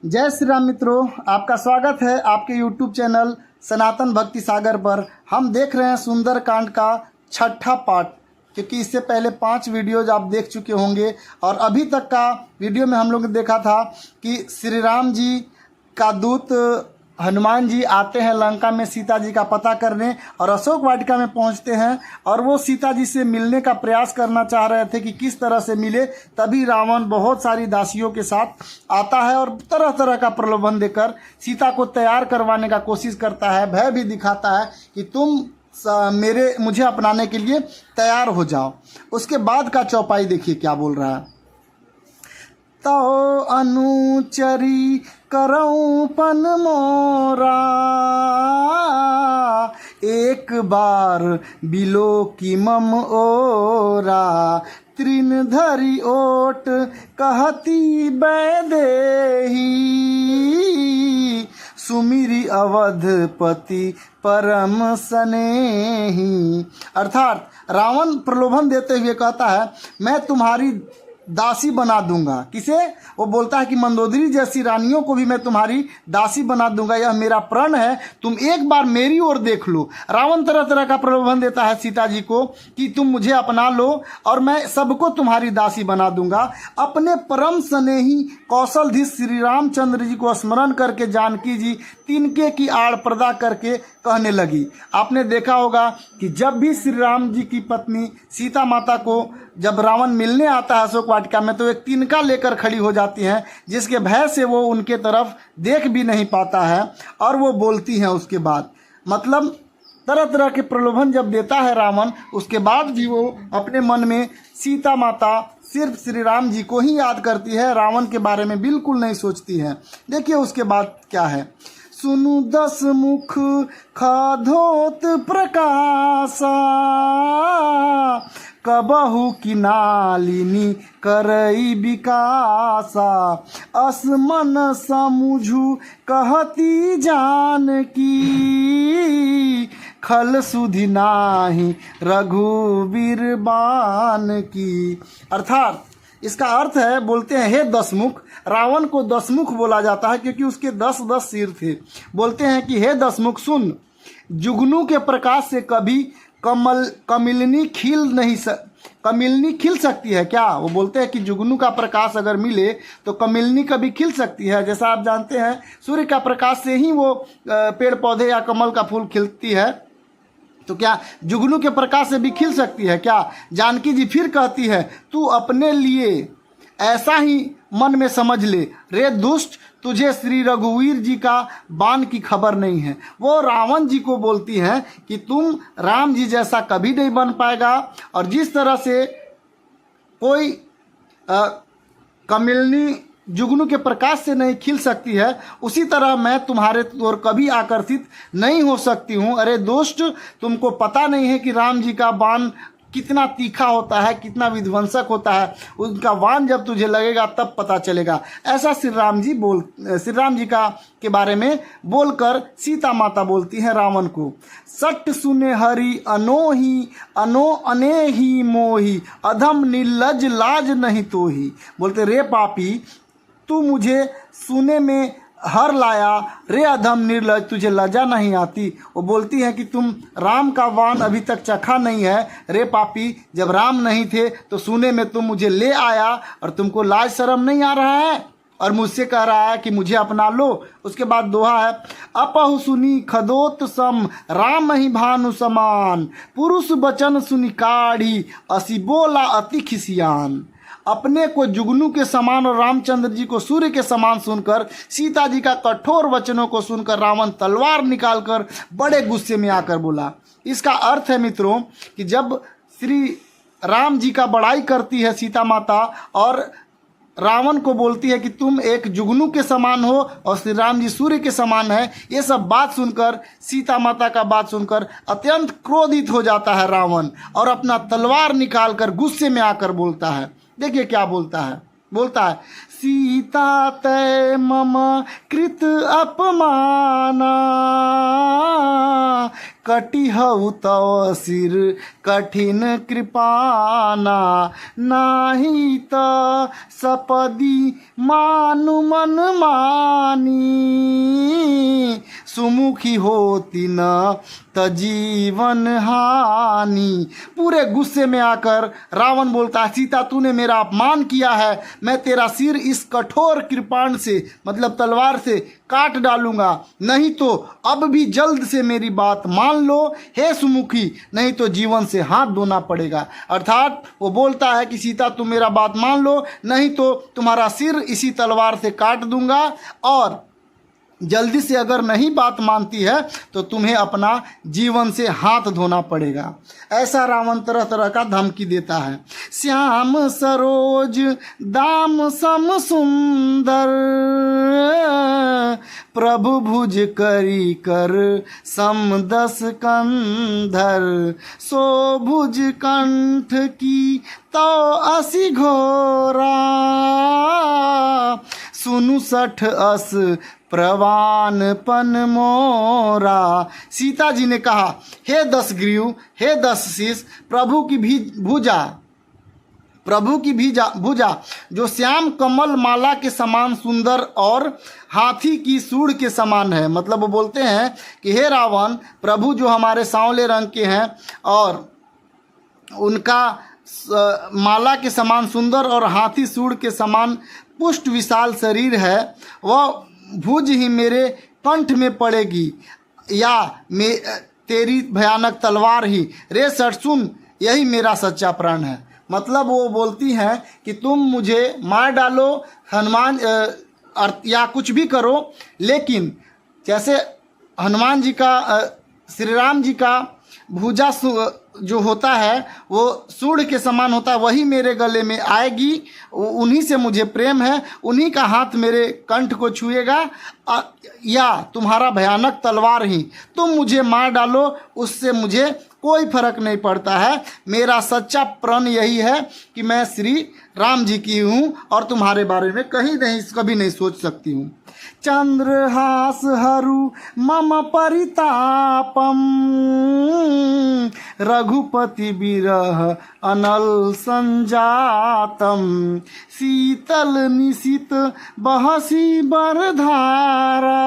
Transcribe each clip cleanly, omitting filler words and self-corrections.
जय श्री राम मित्रों, आपका स्वागत है आपके YouTube चैनल सनातन भक्ति सागर पर। हम देख रहे हैं सुंदर कांड का छठा पार्ट, क्योंकि इससे पहले 5 वीडियोज आप देख चुके होंगे और अभी तक का वीडियो में हम लोग ने देखा था कि श्री राम जी का दूत हनुमान जी आते हैं लंका में सीता जी का पता करने और अशोक वाटिका में पहुंचते हैं और वो सीता जी से मिलने का प्रयास करना चाह रहे थे कि किस तरह से मिले। तभी रावण बहुत सारी दासियों के साथ आता है और तरह तरह का प्रलोभन देकर सीता को तैयार करवाने का कोशिश करता है, भय भी दिखाता है कि तुम मुझे अपनाने के लिए तैयार हो जाओ। उसके बाद का चौपाई देखिए क्या बोल रहा है। तो अनुचरी करऊं पन मोरा, एक बार बिलो की मम ओरा, तृण धरी ओट कहती बैदेही, सुमिरी अवधपति परम स्नेही। अर्थात रावण प्रलोभन देते हुए कहता है मैं तुम्हारी दासी बना दूंगा। किसे? वो बोलता है कि मंदोदरी जैसी रानियों को भी मैं तुम्हारी दासी बना दूंगा, यह मेरा प्रण है, तुम एक बार मेरी ओर देख लो। रावण तरह तरह का प्रलोभन देता है सीता जी को कि तुम मुझे अपना लो और मैं सबको तुम्हारी दासी बना दूंगा। अपने परम स्नेही कौशलधीश श्री रामचंद्र जी को स्मरण करके जानकी जी तिनके की आड़ पर्दा करके कहने लगी। आपने देखा होगा कि जब भी श्री राम जी की पत्नी सीता माता को जब रावण मिलने आता है अशोक वाटिका में, तो एक तिनका लेकर खड़ी हो जाती हैं, जिसके भय से वो उनके तरफ देख भी नहीं पाता है और वो बोलती हैं। उसके बाद मतलब तरह तरह के प्रलोभन जब देता है रावण, उसके बाद भी वो अपने मन में सीता माता सिर्फ श्री राम जी को ही याद करती है, रावण के बारे में बिल्कुल नहीं सोचती है। देखिए उसके बाद क्या है। सुनु 10 मुख खाधोत प्रकाशा, कबहु की नालिनी करई विकासा, असमन समुझु कहती जानकी, खल सुधि नाही रघुवीर बान की। अर्थात इसका अर्थ है, बोलते हैं हे 10 मुख। रावण को 10 मुख बोला जाता है क्योंकि उसके 10 सिर थे। बोलते हैं कि हे 10 मुख सुन, जुगनू के प्रकाश से कभी कमिलनी खिल सकती है क्या? वो बोलते हैं कि जुगनू का प्रकाश अगर मिले तो कमिलनी कभी खिल सकती है। जैसा आप जानते हैं सूर्य का प्रकाश से ही वो पेड़ पौधे या कमल का फूल खिलती है, तो क्या जुगनू के प्रकाश से भी खिल सकती है क्या? जानकी जी फिर कहती है तू अपने लिए ऐसा ही मन में समझ ले रे दुष्ट, तुझे श्री रघुवीर जी का बाण की खबर नहीं है। वो रावण जी को बोलती हैं कि तुम राम जी जैसा कभी नहीं बन पाएगा और जिस तरह से कोई कमिलनी जुगनू के प्रकाश से नहीं खिल सकती है, उसी तरह मैं तुम्हारे ओर कभी आकर्षित नहीं हो सकती हूँ। अरे दोस्त, तुमको पता नहीं है कि राम जी का बाण कितना तीखा होता है, कितना विध्वंसक होता है। उनका बाण जब तुझे लगेगा तब पता चलेगा। ऐसा श्री राम जी का के बारे में बोलकर सीता माता बोलती हैं रावण को। सट सुने हरि अनो अने ही मोही, अधम निर्लज लाज नहीं तो ही। बोलते रे पापी, तू मुझे सुने में हर लाया, रे अधम निर्लज, तुझे लज्जा नहीं आती। वो बोलती है कि तुम राम का बाण अभी तक चखा नहीं है। रे पापी, जब राम नहीं थे तो सुने में तुम मुझे ले आया और तुमको लाज शर्म नहीं आ रहा है और मुझसे कह रहा है कि मुझे अपना लो। उसके बाद दोहा है, अपहु सुनी खदोत सम, राम ही भानु समान, पुरुष बचन सुनी काढ़ी, असी बोला अति खिसियान। अपने को जुगनू के समान और रामचंद्र जी को सूर्य के समान सुनकर, सीता जी का कठोर वचनों को सुनकर रावण तलवार निकालकर बड़े गुस्से में आकर बोला। इसका अर्थ है मित्रों कि जब श्री राम जी का बड़ाई करती है सीता माता और रावण को बोलती है कि तुम एक जुगनू के समान हो और श्री राम जी सूर्य के समान है, ये सब बात सुनकर सीता माता का बात सुनकर अत्यंत क्रोधित हो जाता है रावण और अपना तलवार निकालकर गुस्से में आकर बोलता है। देखिए क्या बोलता है। बोलता है सीता तय मम कृत अपमाना, कटिहउ तव सिर कठिन कृपाना, नाही त सपदी मानु मन मानी, सुमुखी होती न त जीवन हानि। पूरे गुस्से में आकर रावण बोलता है, सीता तूने मेरा अपमान किया है, मैं तेरा सिर इस कठोर कृपाण से मतलब तलवार से काट डालूंगा, नहीं तो अब भी जल्द से मेरी बात मान लो हे सुमुखी, नहीं तो जीवन से हाथ धोना पड़ेगा। अर्थात वो बोलता है कि सीता तुम मेरा बात मान लो, नहीं तो तुम्हारा सिर इसी तलवार से काट दूंगा, और जल्दी से अगर नहीं बात मानती है तो तुम्हें अपना जीवन से हाथ धोना पड़ेगा। ऐसा रावण तरह तरह का धमकी देता है। श्याम सरोज दाम सम सुंदर, प्रभु भुज करी कर सम दस कंधर, सो भुज कंठ की तो असी घोरा, सुनु सठ अस प्रवान पन मोरा। सीता जी ने कहा, हे दस ग्रीव, हे दस शीश, प्रभु की भुजा जो श्याम कमल माला के समान सुंदर और हाथी की सूंड के समान है। मतलब वो बोलते हैं कि हे रावण, प्रभु जो हमारे सांवले रंग के हैं और उनका माला के समान सुंदर और हाथी सूंड के समान पुष्ट विशाल शरीर है, वह भुज ही मेरे कंठ में पड़ेगी या तेरी भयानक तलवार ही। रे सठ सुन, यही मेरा सच्चा प्राण है। मतलब वो बोलती हैं कि तुम मुझे मार डालो हनुमान या कुछ भी करो, लेकिन जैसे हनुमान जी का श्री राम जी का भुजा जो होता है वो सूंड के समान होता है, वही मेरे गले में आएगी, उन्हीं से मुझे प्रेम है, उन्हीं का हाथ मेरे कंठ को छुएगा, या तुम्हारा भयानक तलवार ही, तुम मुझे मार डालो, उससे मुझे कोई फर्क नहीं पड़ता है। मेरा सच्चा प्रण यही है कि मैं श्री राम जी की हूँ और तुम्हारे बारे में कभी नहीं सोच सकती हूँ। चंद्रहास हरु मम परितापम, रघुपति बिरह अनल संजातम, शीतल निशित बहसी बरधारा,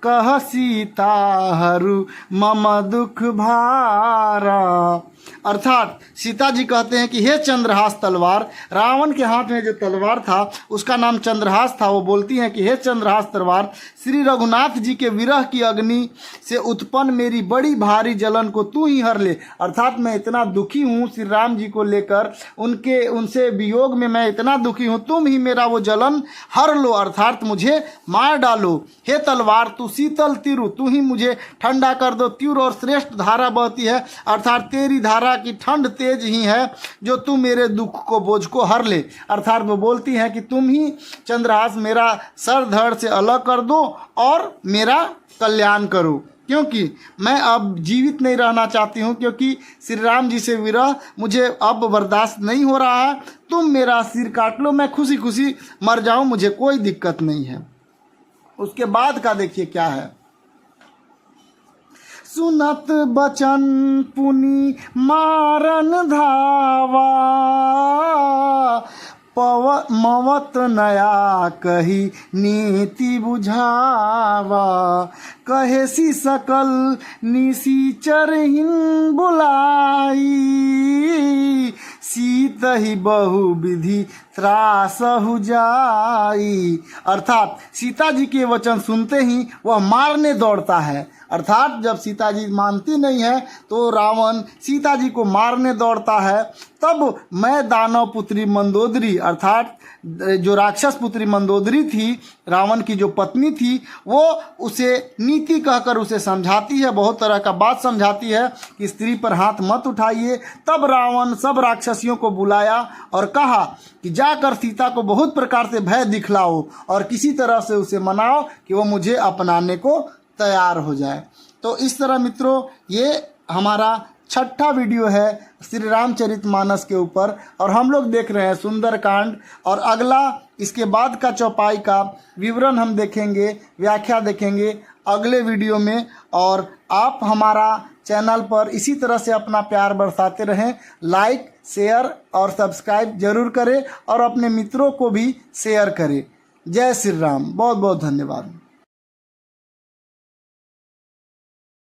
कह सीता हरु मम दुख भारा। अर्थात सीता जी कहते हैं कि हे चंद्रहास तलवार, रावण के हाथ में जो तलवार था उसका नाम चंद्रहास था। वो बोलती हैं कि हे चंद्रहास तलवार, श्री रघुनाथ जी के विरह की अग्नि से उत्पन्न मेरी बड़ी भारी जलन को तू ही हर ले। अर्थात मैं इतना दुखी हूँ श्री राम जी को लेकर, उनसे वियोग में मैं इतना दुखी हूँ, तुम ही मेरा वो जलन हर लो, अर्थात मुझे मार डालो। हे तलवार तू शीतल तिरु, तू ही मुझे ठंडा कर दो। तीव्र और श्रेष्ठ धारा बहती है, अर्थात तेरी धारा की ठंड तेज ही है जो तू मेरे दुख को बोझ को हर ले। अर्थात वो बोलती हैं कि तुम ही चंद्रहास मेरा सर धड़ से अलग कर दो और मेरा कल्याण करो, क्योंकि मैं अब जीवित नहीं रहना चाहती हूँ, क्योंकि श्री राम जी से विरह मुझे अब बर्दाश्त नहीं हो रहा है। तुम मेरा सिर काट लो, मैं खुशी खुशी मर जाऊँ, मुझे कोई दिक्कत नहीं है। उसके बाद का देखिए क्या है। सुनत बचन पुनि मारन धावा, मवत नया कही नीति बुझावा, कहेसी सकल निशिचर हिन बुलाई, सीत ही बहु विधि त्रास हो जाई। अर्थात सीता जी के वचन सुनते ही वह मारने दौड़ता है। अर्थात जब सीता जी मानती नहीं है तो रावण सीता जी को मारने दौड़ता है। तब मैं दानव पुत्री मंदोदरी, अर्थात जो राक्षस पुत्री मंदोदरी थी, रावण की जो पत्नी थी, वो उसे नीति कहकर उसे समझाती है, बहुत तरह का बात समझाती है कि स्त्री पर हाथ मत उठाइए। तब रावण सब राक्षसियों को बुलाया और कहा कि जाकर सीता को बहुत प्रकार से भय दिखलाओ और किसी तरह से उसे मनाओ कि वो मुझे अपनाने को तैयार हो जाए। तो इस तरह मित्रों ये हमारा छठा वीडियो है श्री रामचरितमानस के ऊपर, और हम लोग देख रहे हैं सुंदरकांड। और अगला इसके बाद का चौपाई का विवरण हम देखेंगे, व्याख्या देखेंगे अगले वीडियो में। और आप हमारा चैनल पर इसी तरह से अपना प्यार बरसाते रहें। लाइक, शेयर और सब्सक्राइब जरूर करें और अपने मित्रों को भी शेयर करें। जय श्री राम। बहुत बहुत धन्यवाद।